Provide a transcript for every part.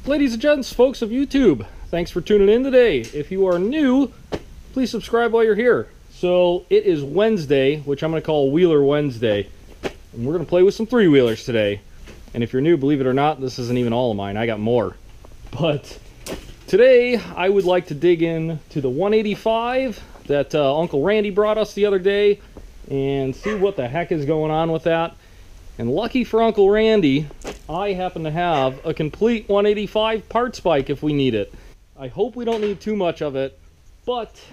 Ladies and gents, folks of YouTube, thanks for tuning in today. If you are new, please subscribe while you're here. So it is Wednesday, which I'm going to call Wheeler Wednesday, and we're going to play with some three-wheelers today. And if you're new, believe it or not, this isn't even all of mine. I got more. But today I would like to dig in to the 185 that Uncle Randy brought us the other day and see what the heck is going on with that. And lucky for Uncle Randy, I happen to have a complete 185 parts bike if we need it. I hope we don't need too much of it, but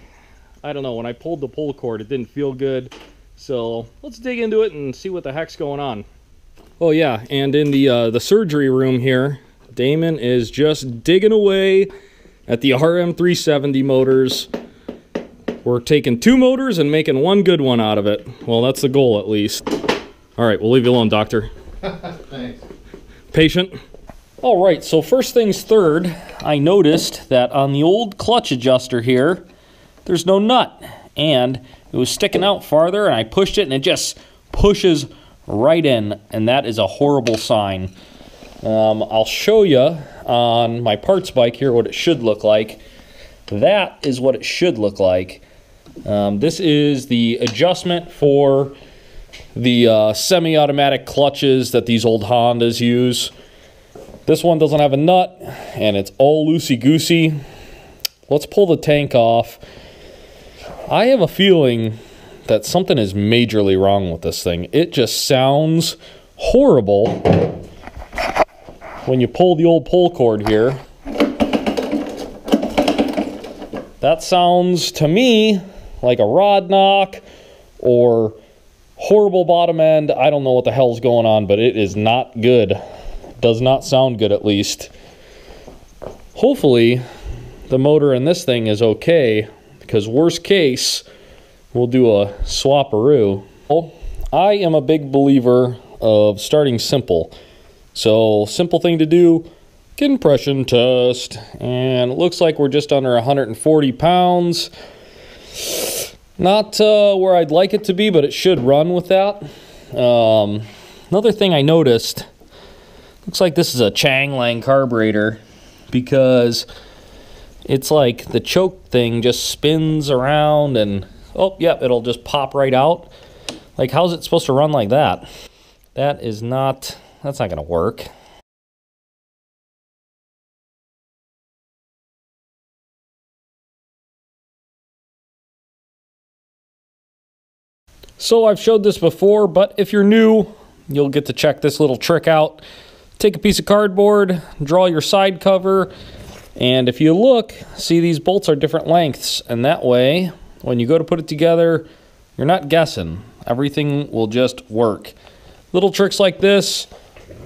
I don't know, when I pulled the pull cord it didn't feel good. So let's dig into it and see what the heck's going on. Oh yeah, and in the surgery room here, Damon is just digging away at the RM370 motors. We're taking two motors and making one good one out of it. Well, that's the goal at least. All right, we'll leave you alone, doctor. Thanks. Patient. All right, so first things third, I noticed that on the old clutch adjuster here, there's no nut, and it was sticking out farther, and I pushed it, and it just pushes right in, and that is a horrible sign. I'll show you on my parts bike here what it should look like. That is what it should look like. This is the adjustment for the semi-automatic clutches that these old Hondas use. This one doesn't have a nut, and it's all loosey-goosey. Let's pull the tank off. I have a feeling that something is majorly wrong with this thing. It just sounds horrible when you pull the old pull cord here. That sounds to me like a rod knock or horrible bottom end. I don't know what the hell's going on, but it is not good. Does not sound good, at least. Hopefully the motor in this thing is okay, because worst case we'll do a swap-a-roo. Well, I am a big believer of starting simple. So simple thing to do, compression test, and it looks like we're just under 140 pounds. Not where I'd like it to be, but it should run with that. Another thing I noticed, looks like this is a Changlang carburetor, because it's like the choke thing just spins around and, oh, yep, it'll just pop right out. Like, how's it supposed to run like that? That's not going to work. So I've showed this before, but if you're new, you'll get to check this little trick out. Take a piece of cardboard, draw your side cover, and if you look, see these bolts are different lengths, and that way, when you go to put it together, you're not guessing. Everything will just work. Little tricks like this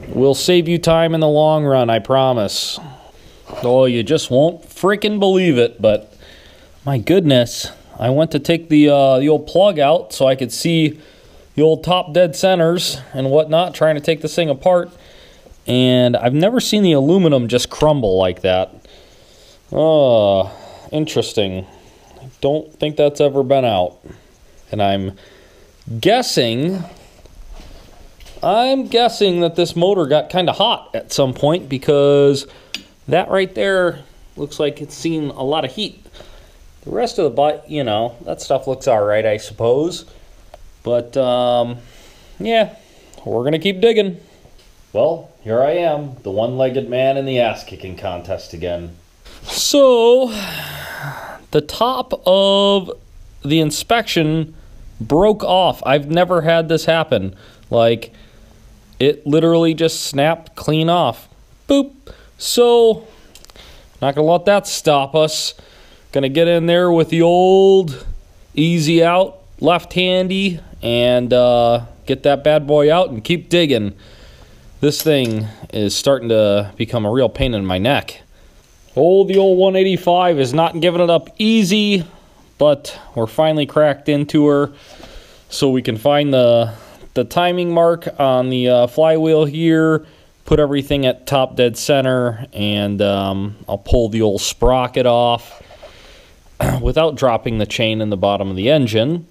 will save you time in the long run, I promise. Oh, you just won't freaking believe it, but my goodness. I went to take the old plug out so I could see the old top dead centers and whatnot, trying to take this thing apart, and I've never seen the aluminum just crumble like that. Oh, interesting. I don't think that's ever been out. And I'm guessing that this motor got kind of hot at some point, because that right there looks like it's seen a lot of heat. The rest of the bike, you know, that stuff looks alright, I suppose. But, yeah, we're going to keep digging. Well, here I am, the one-legged man in the ass-kicking contest again. So, the top of the inspection broke off. I've never had this happen. Like, it literally just snapped clean off. Boop. So, not going to let that stop us. Gonna get in there with the old easy out left-handy and get that bad boy out and keep digging. This thing is starting to become a real pain in my neck. Oh, the old 185 is not giving it up easy, but we're finally cracked into her, so we can find the timing mark on the flywheel here, put everything at top dead center, and I'll pull the old sprocket off without dropping the chain in the bottom of the engine,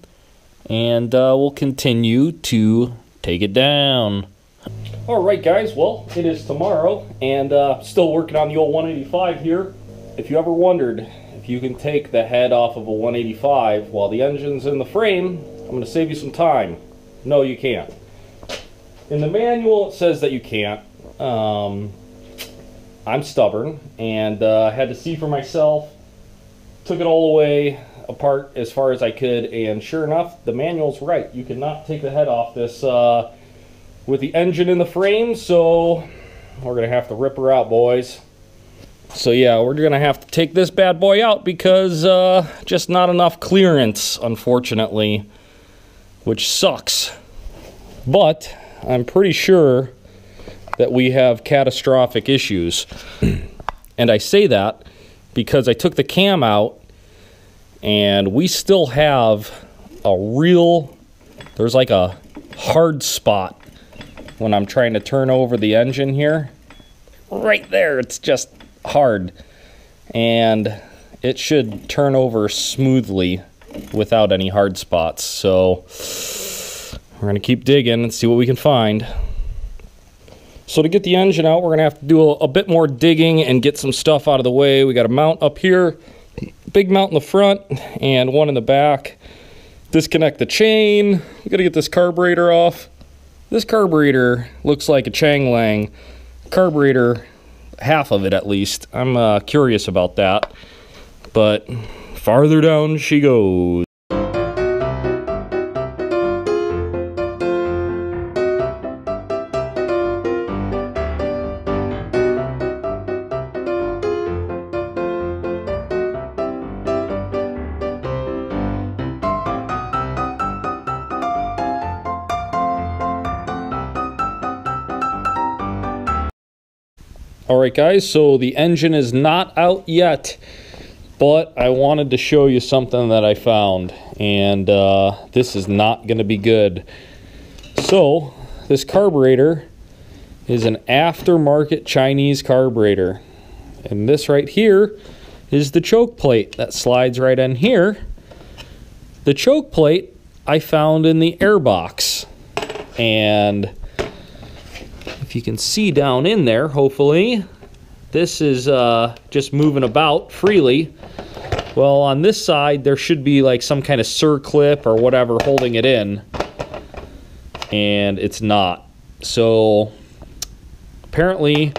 and we'll continue to take it down. Alright guys, well, it is tomorrow, and still working on the old 185 here. If you ever wondered if you can take the head off of a 185 while the engine's in the frame, I'm going to save you some time. No, you can't. In the manual it says that you can't. I'm stubborn, and I had to see for myself. Took it all the way apart as far as I could, and sure enough, the manual's right. You cannot take the head off this with the engine in the frame, so we're gonna have to rip her out, boys. So yeah, we're gonna have to take this bad boy out because just not enough clearance, unfortunately, which sucks. But I'm pretty sure that we have catastrophic issues. And I say that because I took the cam out and we still have there's like a hard spot when I'm trying to turn over the engine here. Right there, it's just hard. And it should turn over smoothly without any hard spots. So we're gonna keep digging and see what we can find. So to get the engine out, we're gonna have to do a bit more digging and get some stuff out of the way. We got a mount up here, big mount in the front and one in the back. Disconnect the chain. We gotta get this carburetor off. This carburetor looks like a Chang Lang carburetor, half of it at least. I'm curious about that, but farther down she goes. Alright guys, so the engine is not out yet, but I wanted to show you something that I found, and this is not going to be good. So, this carburetor is an aftermarket Chinese carburetor, and this right here is the choke plate that slides right in here. The choke plate I found in the airbox, and if you can see down in there, hopefully, this is just moving about freely. Well, on this side, there should be like some kind of circlip or whatever holding it in, and it's not. So apparently,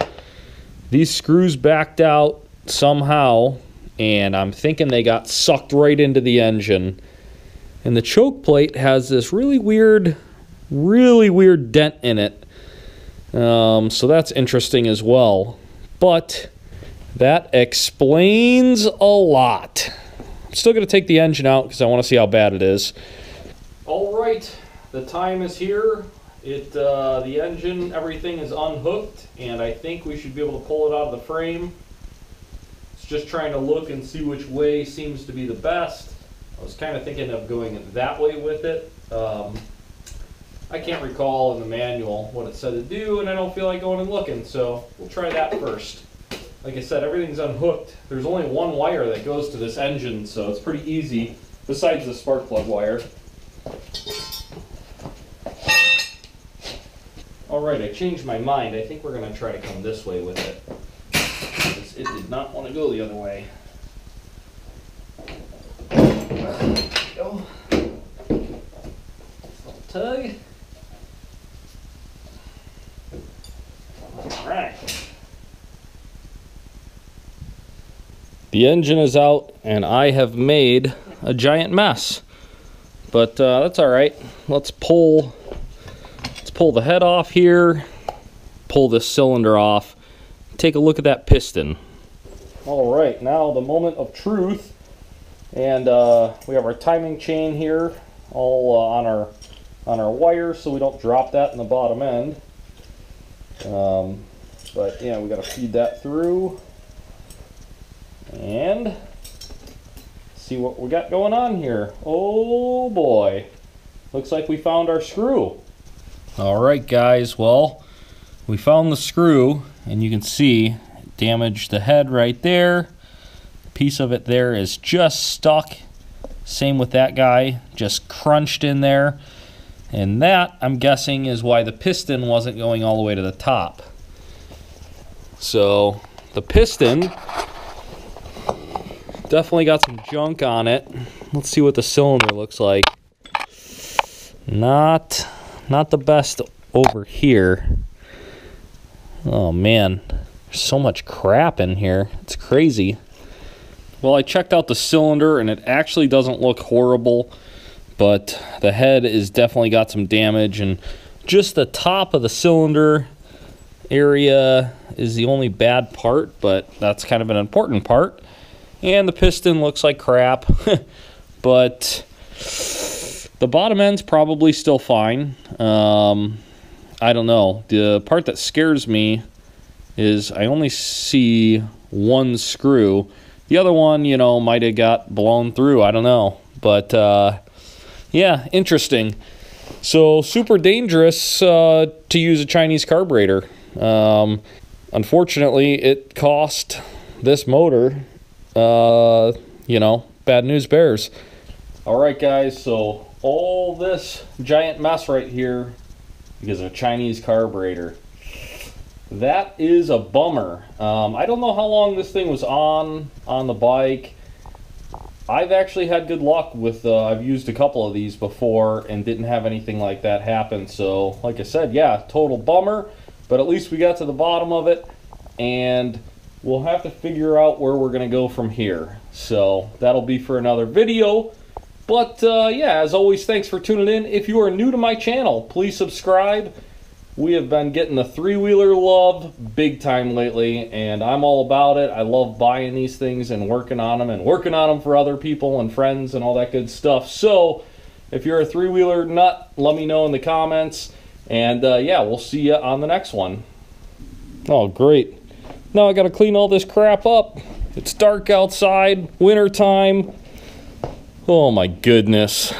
these screws backed out somehow, and I'm thinking they got sucked right into the engine. And the choke plate has this really weird dent in it. So that's interesting as well, but that explains a lot. I'm still going to take the engine out because I want to see how bad it is. All right, the time is here. The engine, everything is unhooked, and I think we should be able to pull it out of the frame. It's just trying to look and see which way seems to be the best. I was kind of thinking of going that way with it. I can't recall in the manual what it said to do, and I don't feel like going and looking, so we'll try that first. Like I said, everything's unhooked. There's only one wire that goes to this engine, so it's pretty easy, besides the spark plug wire. Alright, I changed my mind. I think we're going to try to come this way with it, because it did not want to go the other way. There we go. Tug. Alright. The engine is out, and I have made a giant mess. But that's alright. Let's pull the head off here, pull this cylinder off, take a look at that piston. Alright, now the moment of truth. And we have our timing chain here, all on our wire, so we don't drop that in the bottom end. But yeah, we got to feed that through and see what we got going on here. Oh boy, looks like we found our screw. All right guys, well, we found the screw, and you can see it damaged the head right there. A piece of it there is just stuck. Same with that guy, just crunched in there. And that, I'm guessing, is why the piston wasn't going all the way to the top. So the piston definitely got some junk on it. Let's see what the cylinder looks like. Not the best over here. Oh man, there's so much crap in here. It's crazy. Well, I checked out the cylinder and it actually doesn't look horrible, but the head is definitely got some damage, and just the top of the cylinder area is the only bad part, but that's kind of an important part. And the piston looks like crap, but the bottom end's probably still fine. I don't know. The part that scares me is I only see one screw. The other one, you know, might have got blown through. I don't know. But, yeah, interesting. So, super dangerous to use a Chinese carburetor. Unfortunately, it cost this motor, you know, bad news bears. All right, guys, so all this giant mess right here because of a Chinese carburetor. That is a bummer. I don't know how long this thing was on the bike. I've actually had good luck with, I've used a couple of these before and didn't have anything like that happen. So, like I said, yeah, total bummer, but at least we got to the bottom of it, and we'll have to figure out where we're going to go from here. So, that'll be for another video. But, yeah, as always, thanks for tuning in. If you are new to my channel, please subscribe. We have been getting the three-wheeler love big time lately, and I'm all about it. I love buying these things and working on them for other people and friends and all that good stuff. So, if you're a three-wheeler nut, let me know in the comments. And, yeah, we'll see you on the next one. Oh, great. Now I got to clean all this crap up. It's dark outside, winter time. Oh, my goodness.